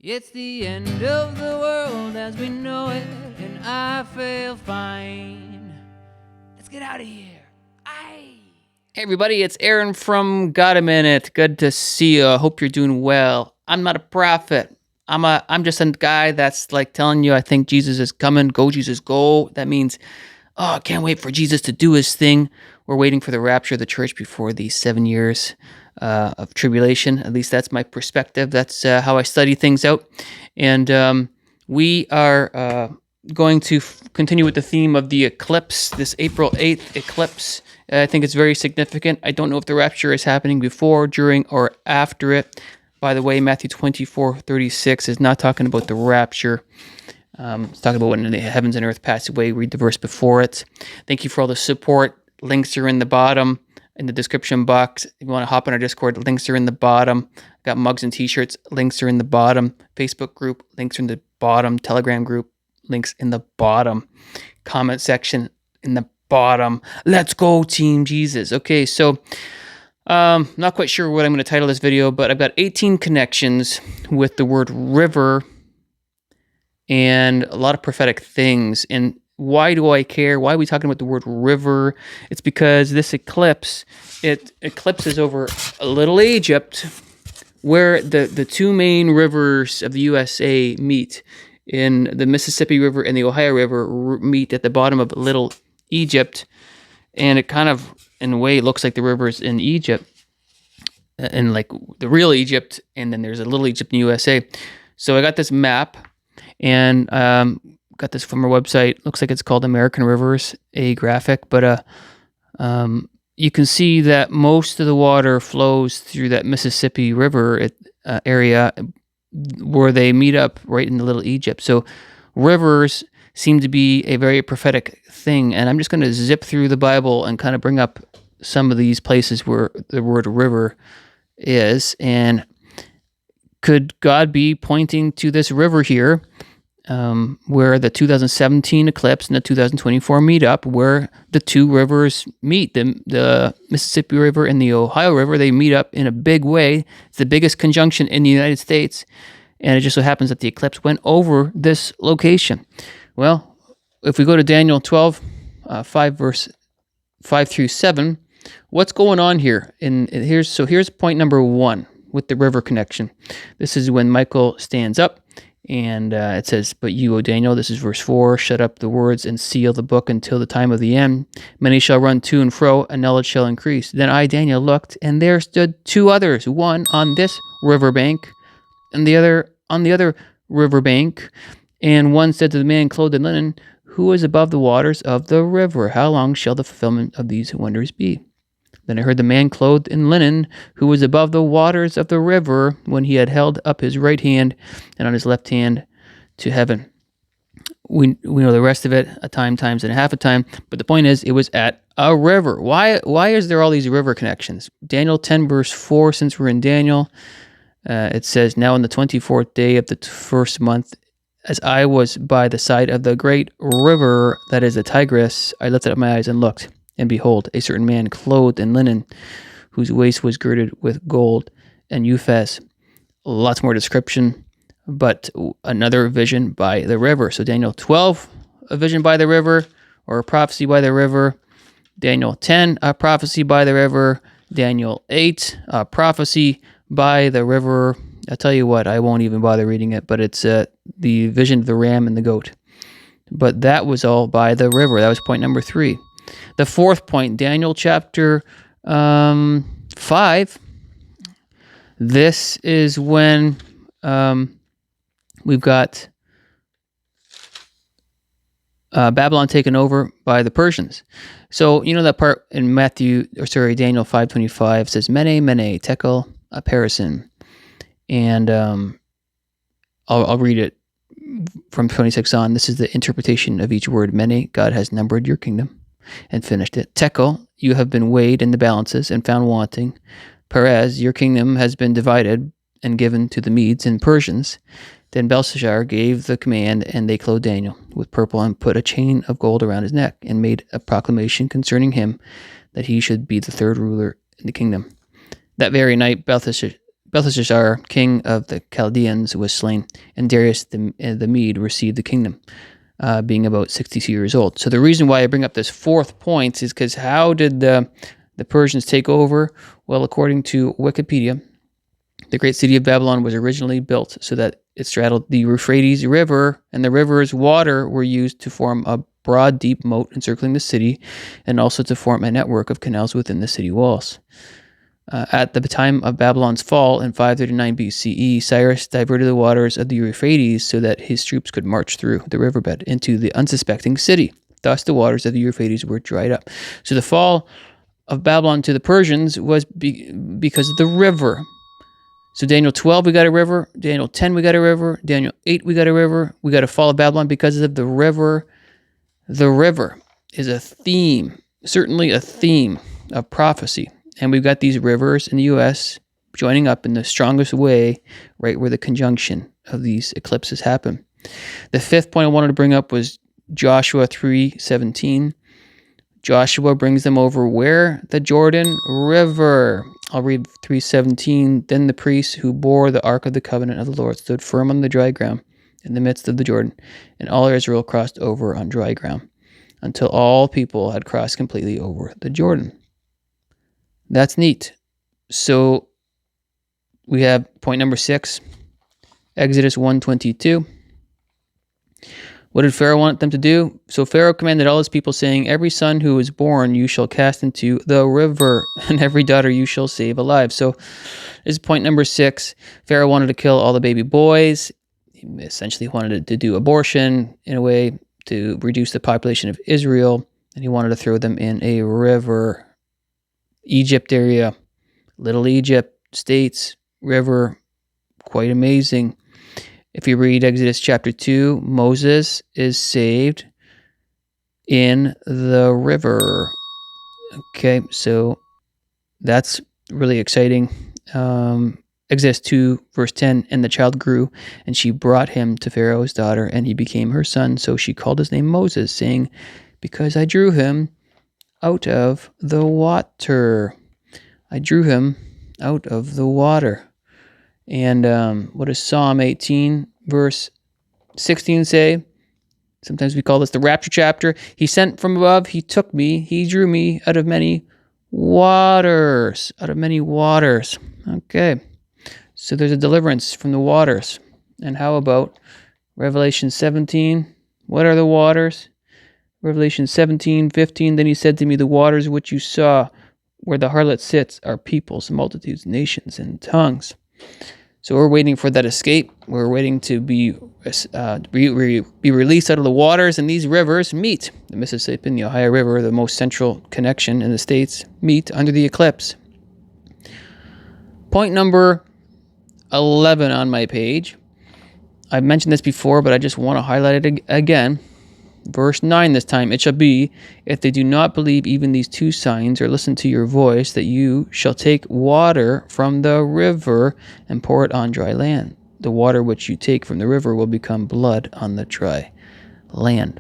It's the end of the world as we know it, and I feel fine. Let's get out of here. Aye. Hey everybody, it's Aaron from Got a Minute. Good to see you. I hope you're doing well. I'm not a prophet. I'm just a guy that's like telling you I think Jesus is coming. Go Jesus, go. That means, I can't wait for Jesus to do his thing. We're waiting for the rapture of the church before these 7 years of tribulation. At least that's my perspective. That's how I study things out. And we are going to continue with the theme of the eclipse, this April 8th eclipse. I think it's very significant. I don't know if the rapture is happening before, during, or after it. By the way, Matthew 24:36 is not talking about the rapture. It's talking about when the heavens and earth pass away. Read the verse before it. Thank you for all the support. Links are in the bottom, in the description box. If you want to hop on our Discord, links are in the bottom. Got mugs and t-shirts. Links are in the bottom. Facebook group, links are in the bottom. Telegram group, links in the bottom. Comment section in the bottom. Let's go, Team Jesus. Okay, so not quite sure what I'm going to title this video, but I've got 18 connections with the word river and a lot of prophetic things. And why do I care? Why are we talking about the word river? It's because this eclipse, it eclipses over a little Egypt, where the two main rivers of the USA meet. In the Mississippi River and the Ohio River meet at the bottom of Little Egypt, and it kind of, in a way, looks like the rivers in Egypt, and like the real Egypt, and then there's a Little Egypt in the USA. So I got this map, and got this from our website. Looks like it's called American Rivers, a graphic, but you can see that most of the water flows through that Mississippi River area, where they meet up right in the Little Egypt. So rivers seem to be a very prophetic thing, and I'm just going to zip through the Bible and kind of bring up some of these places where the word river is. And could God be pointing to this river here, where the 2017 eclipse and the 2024 meet up, where the two rivers meet, the Mississippi River and the Ohio River, they meet up in a big way. It's the biggest conjunction in the United States, and it just so happens that the eclipse went over this location. Well, if we go to Daniel 12, 5 verse 5 through 7, what's going on here? Here's point number 1 with the river connection. This is when Michael stands up. And it says, "But you, O Daniel," this is verse 4, "shut up the words and seal the book until the time of the end. Many shall run to and fro, and knowledge shall increase. Then I, Daniel, looked, and there stood two others, one on this river bank, and the other on the other river bank. And one said to the man clothed in linen, Who is above the waters of the river? How long shall the fulfillment of these wonders be? Then I heard the man clothed in linen, who was above the waters of the river, when he had held up his right hand and on his left hand to heaven." We know the rest of it, a time, times, and a half a time. But the point is, it was at a river. Why is there all these river connections? Daniel 10 verse 4, since we're in Daniel, it says, "Now on the 24th day of the first month, as I was by the side of the great river, that is the Tigris, I lifted up my eyes and looked. And behold, a certain man clothed in linen, whose waist was girded with gold and Uphaz." Lots more description, but another vision by the river. So Daniel 12, a vision by the river, or a prophecy by the river. Daniel 10, a prophecy by the river. Daniel 8, a prophecy by the river. I'll tell you what, I won't even bother reading it, but it's the vision of the ram and the goat. But that was all by the river. That was point number 3. The fourth point, Daniel chapter 5. This is when we've got Babylon taken over by the Persians. So you know that part in Daniel 5:25 says, "Mene, mene, tekel, parison," and I'll read it from 26 on. This is the interpretation of each word. Mene, God has numbered your kingdom and finished it. Tekel, you have been weighed in the balances and found wanting. Perez, your kingdom has been divided and given to the Medes and Persians. Then Belshazzar gave the command, and they clothed Daniel with purple and put a chain of gold around his neck and made a proclamation concerning him that he should be the third ruler in the kingdom. That very night, Belteshazzar, king of the Chaldeans, was slain, and Darius the Mede received the kingdom, being about 62 years old. So the reason why I bring up this fourth point is because how did the Persians take over? Well, according to Wikipedia, the great city of Babylon was originally built so that it straddled the Euphrates River, and the river's water were used to form a broad, deep moat encircling the city, and also to form a network of canals within the city walls. At the time of Babylon's fall in 539 BCE, Cyrus diverted the waters of the Euphrates so that his troops could march through the riverbed into the unsuspecting city. Thus, the waters of the Euphrates were dried up. So the fall of Babylon to the Persians was because of the river. So Daniel 12, we got a river. Daniel 10, we got a river. Daniel 8, we got a river. We got a fall of Babylon because of the river. The river is a theme, certainly a theme of prophecy. And we've got these rivers in the U.S. joining up in the strongest way right where the conjunction of these eclipses happen. The fifth point I wanted to bring up was Joshua 3:17. Joshua brings them over where? The Jordan River. I'll read 3:17. Then the priests who bore the ark of the covenant of the Lord stood firm on the dry ground in the midst of the Jordan, and all Israel crossed over on dry ground until all people had crossed completely over the Jordan. That's neat. So we have point number 6, Exodus 1:22. What did Pharaoh want them to do? So Pharaoh commanded all his people, saying, every son who is born you shall cast into the river, and every daughter you shall save alive. So this is point number 6. Pharaoh wanted to kill all the baby boys. He essentially wanted to do abortion in a way to reduce the population of Israel, and he wanted to throw them in a river. Egypt area, Little Egypt, states, river, quite amazing. If you read Exodus chapter 2, Moses is saved in the river. Okay, so that's really exciting. Exodus 2, verse 10, and the child grew, and she brought him to Pharaoh's daughter, and he became her son. So she called his name Moses, saying, because I drew him out of the water. I drew him out of the water. And what does Psalm 18, verse 16 say? Sometimes we call this the Rapture chapter. He sent from above, he took me, he drew me out of many waters. Out of many waters. Okay. So there's a deliverance from the waters. And how about Revelation 17? What are the waters? Revelation 17:15. Then he said to me, the waters which you saw where the harlot sits are peoples, multitudes, nations, and tongues. So we're waiting for that escape. We're waiting to be released out of the waters, and these rivers meet. The Mississippi and the Ohio River, the most central connection in the States, meet under the eclipse. Point number 11 on my page. I've mentioned this before, but I just want to highlight it again. Verse 9 this time, it shall be, if they do not believe even these 2 signs or listen to your voice, that you shall take water from the river and pour it on dry land. The water which you take from the river will become blood on the dry land.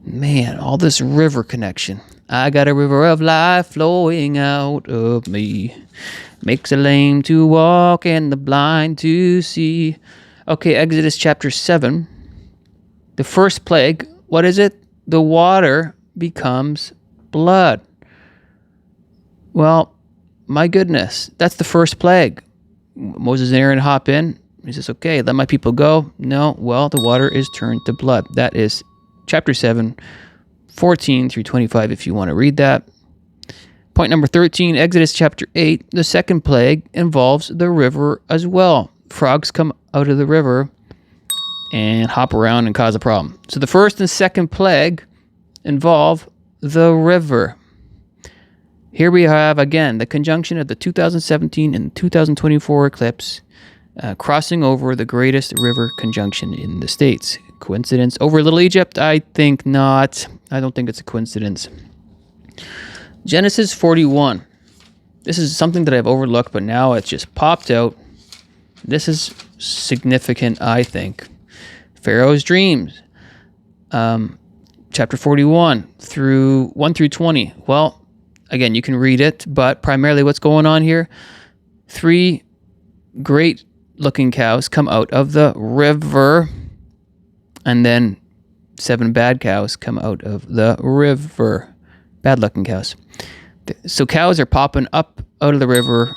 Man, all this river connection. I got a river of life flowing out of me. Makes the lame to walk and the blind to see. Okay, Exodus chapter 7. The first plague. What is it? The water becomes blood. Well, my goodness, that's the first plague. Moses and Aaron hop in. He says, okay, let my people go. No, well, the water is turned to blood. That is chapter 7, 14 through 25, if you want to read that. Point number 13, Exodus chapter 8. The second plague involves the river as well. Frogs come out of the river and hop around and cause a problem. So the first and second plague involve the river. Here we have, again, the conjunction of the 2017 and 2024 eclipse crossing over the greatest river conjunction in the States. Coincidence? Over Little Egypt? I think not. I don't think it's a coincidence. Genesis 41. This is something that I've overlooked, but now it's just popped out. This is significant, I think. Pharaoh's dreams, chapter 41 through 1 through 20. Well, again, you can read it, but primarily what's going on here? 3 great-looking cows come out of the river, and then 7 bad cows come out of the river. Bad-looking cows. So cows are popping up out of the river.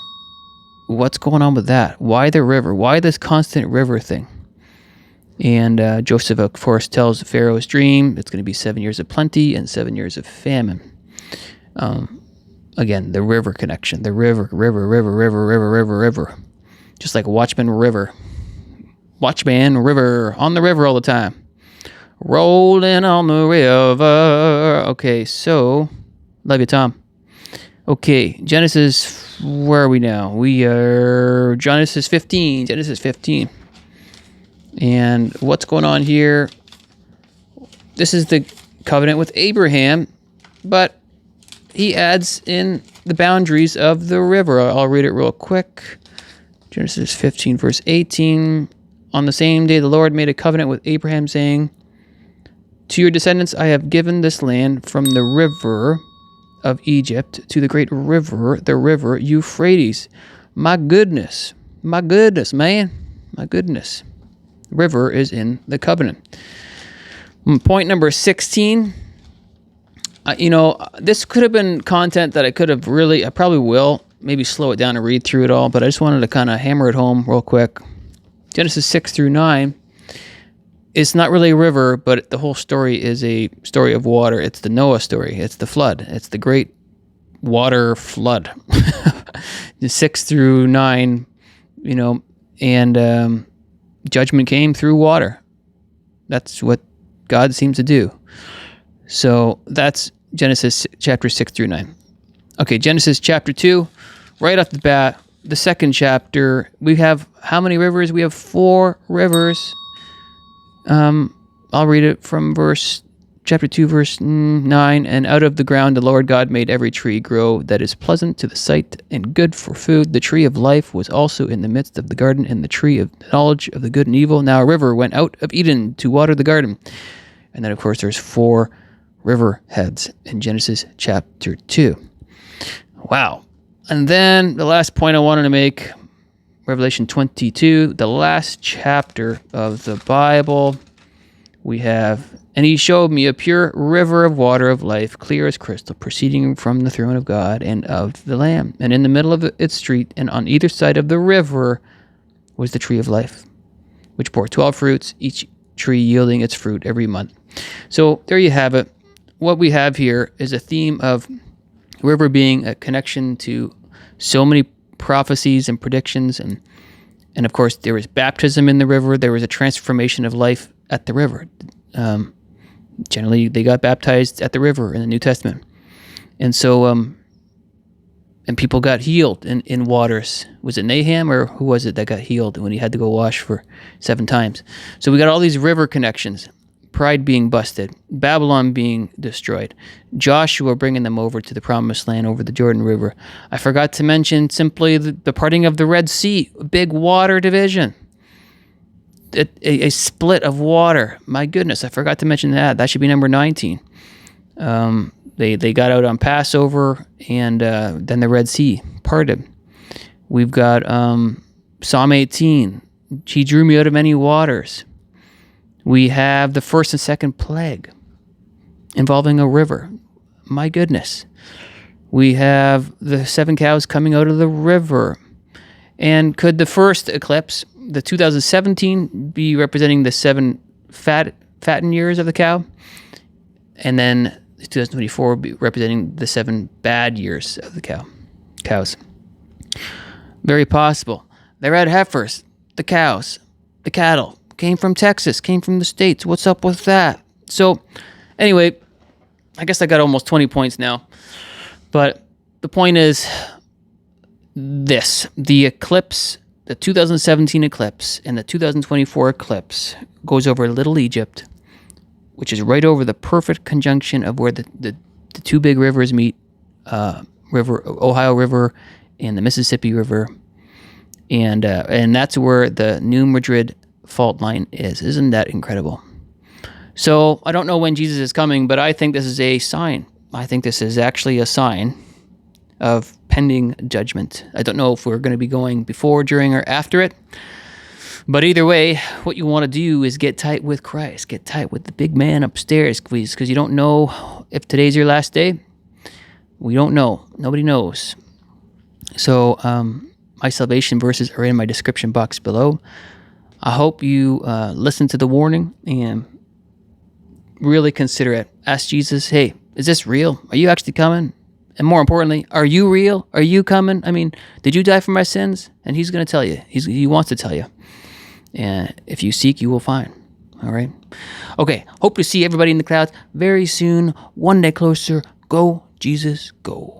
What's going on with that? Why the river? Why this constant river thing? And Joseph, of course, tells Pharaoh's dream. It's going to be 7 years of plenty and 7 years of famine. Again, the river connection. The river. Just like Watchman River. Watchman River. On the river all the time. Rolling on the river. Okay, so... Love you, Tom. Okay, Genesis... Where are we now? We are... Genesis 15. Genesis 15. And what's going on here? This is the covenant with Abraham, but he adds in the boundaries of the river. I'll read it real quick. Genesis 15, verse 18. On the same day, the Lord made a covenant with Abraham, saying, to your descendants I have given this land from the river of Egypt to the great river, the river Euphrates. My goodness, man. My goodness. River is in the covenant. Point number 16. This could have been content that I probably will maybe slow it down and read through it all, but I just wanted to kind of hammer it home real quick. Genesis 6 through 9. It's not really a river, but the whole story is a story of water. It's the Noah story. It's the flood. It's the great water flood. 6 through 9, and judgment came through water. That's what God seems to do. So that's Genesis chapter 6 through 9. Okay, Genesis chapter 2, right off the bat, the second chapter, we have how many rivers? We have 4 rivers. I'll read it from chapter 2, verse 9. And out of the ground the Lord God made every tree grow that is pleasant to the sight and good for food. The tree of life was also in the midst of the garden, and the tree of knowledge of the good and evil. Now a river went out of Eden to water the garden. And then, of course, there's 4 river heads in Genesis chapter 2. Wow. And then the last point I wanted to make, Revelation 22, the last chapter of the Bible. We have, and he showed me a pure river of water of life, clear as crystal, proceeding from the throne of God and of the Lamb. And in the middle of its street, and on either side of the river, was the tree of life, which bore 12 fruits, each tree yielding its fruit every month. So there you have it. What we have here is a theme of river being a connection to so many prophecies and predictions, and of course there was baptism in the river. There was a transformation of life at the river. Generally, they got baptized at the river in the New Testament, and so and people got healed in waters. Was it Nahum or who was it that got healed when he had to go wash for 7 times? So we got all these river connections. Pride being busted, Babylon being destroyed, Joshua bringing them over to the promised land over the Jordan River. I forgot to mention simply the parting of the Red Sea, big water division, a split of water. My goodness, I forgot to mention that. That should be number 19. They got out on Passover, and then the Red Sea parted. We've got Psalm 18. He drew me out of many waters. We have the first and second plague involving a river. My goodness. We have the 7 cows coming out of the river. And could the first eclipse, the 2017, be representing the 7 fatten years of the cow? And then the 2024 will be representing the 7 bad years of the cows. Very possible. The red heifers, the cows, the cattle, came from Texas, came from the States. What's up with that? So, anyway, I guess I got almost 20 points now. But the point is this. The eclipse, the 2017 eclipse and the 2024 eclipse goes over Little Egypt, which is right over the perfect conjunction of where the 2 big rivers meet, Ohio River and the Mississippi River. And that's where the New Madrid fault line is. Isn't that incredible? So I don't know when Jesus is coming, but I think this is a sign. I think this is actually a sign of pending judgment. I don't know if we're going to be going before, during, or after it. But either way, what you want to do is get tight with Christ. Get tight with the big man upstairs, please, because you don't know if today's your last day. We don't know. Nobody knows. So my salvation verses are in my description box below. I hope you listen to the warning and really consider it. Ask Jesus, hey, is this real? Are you actually coming? And more importantly, are you real? Are you coming? I mean, did you die for my sins? And he's going to tell you. He wants to tell you. And if you seek, you will find. All right? Okay, hope to see everybody in the clouds very soon. One day closer. Go, Jesus, go.